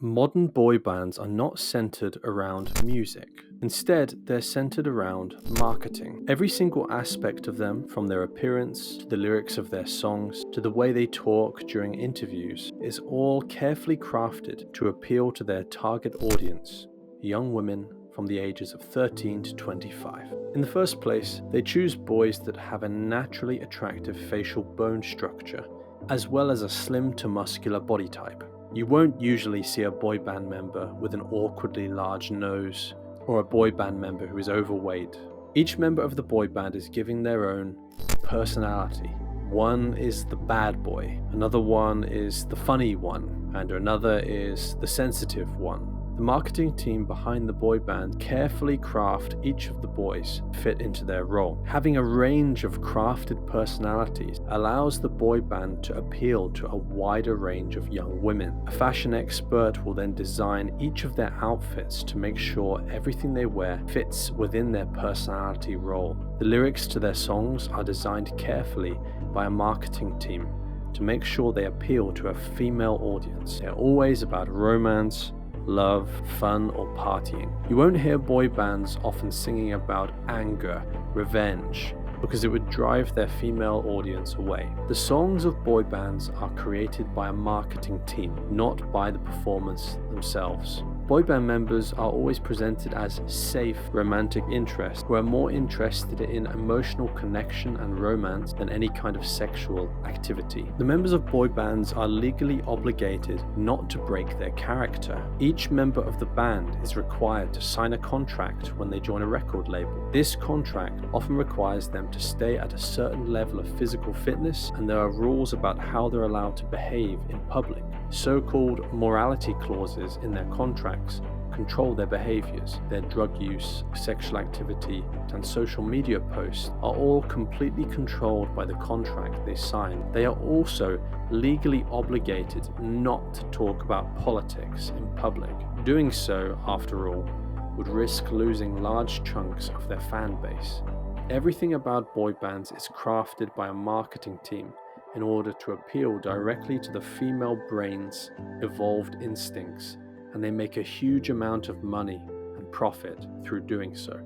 Modern boy bands are not centered around music. Instead, they're centered around marketing. Every single aspect of them, from their appearance to the lyrics of their songs to the way they talk during interviews, is all carefully crafted to appeal to their target audience, young women from the ages of 13 to 25. In the first place, they choose boys that have a naturally attractive facial bone structure, as well as a slim to muscular body type. You won't usually see a boy band member with an awkwardly large nose, or a boy band member who is overweight. Each member of the boy band is given their own personality. One is the bad boy, another one is the funny one, and another is the sensitive one. The marketing team behind the boy band carefully craft each of the boys to fit into their role. Having a range of crafted personalities allows the boy band to appeal to a wider range of young women. A fashion expert will then design each of their outfits to make sure everything they wear fits within their personality role. The lyrics to their songs are designed carefully by a marketing team to make sure they appeal to a female audience. They're always about romance, love, fun, or partying. You won't hear boy bands often singing about anger, revenge, because it would drive their female audience away. The songs of boy bands are created by a marketing team, not by the performers themselves. Boy band members are always presented as safe romantic interests who are more interested in emotional connection and romance than any kind of sexual activity. The members of boy bands are legally obligated not to break their character. Each member of the band is required to sign a contract when they join a record label. This contract often requires them to stay at a certain level of physical fitness, and there are rules about how they're allowed to behave in public. So-called morality clauses in their contracts control their behaviors. Their drug use, sexual activity, and social media posts are all completely controlled by the contract they sign. They are also legally obligated not to talk about politics in public. Doing so, after all, would risk losing large chunks of their fan base. Everything about boy bands is crafted by a marketing team in order to appeal directly to the female brain's evolved instincts, and they make a huge amount of money and profit through doing so.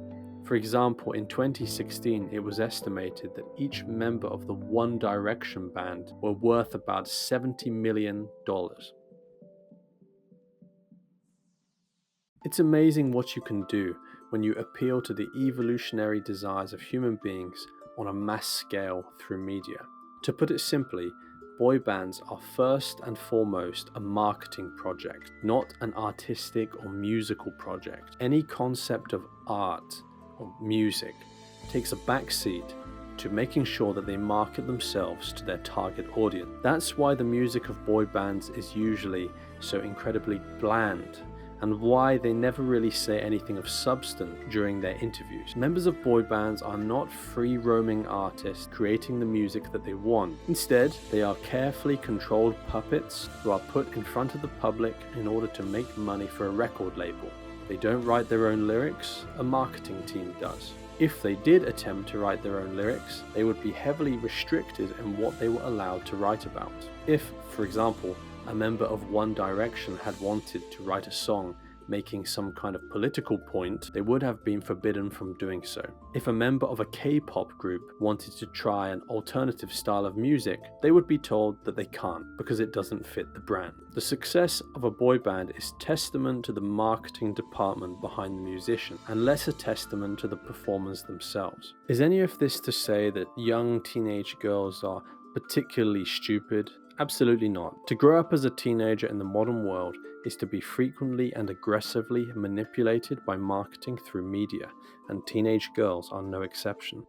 For example, in 2016, it was estimated that each member of the One Direction band were worth about $70 million. It's amazing what you can do when you appeal to the evolutionary desires of human beings on a mass scale through media. To put it simply, boy bands are first and foremost a marketing project, not an artistic or musical project. Any concept of art or music takes a backseat to making sure that they market themselves to their target audience. That's why the music of boy bands is usually so incredibly bland, and why they never really say anything of substance during their interviews. Members of boy bands are not free-roaming artists creating the music that they want. Instead, they are carefully controlled puppets who are put in front of the public in order to make money for a record label. They don't write their own lyrics, a marketing team does. If they did attempt to write their own lyrics, they would be heavily restricted in what they were allowed to write about. If, for example, a member of One Direction had wanted to write a song making some kind of political point, they would have been forbidden from doing so. If a member of a K-pop group wanted to try an alternative style of music, they would be told that they can't because it doesn't fit the brand. The success of a boy band is testament to the marketing department behind the musician, and less a testament to the performers themselves. Is any of this to say that young teenage girls are particularly stupid? Absolutely not. To grow up as a teenager in the modern world is to be frequently and aggressively manipulated by marketing through media, and teenage girls are no exception.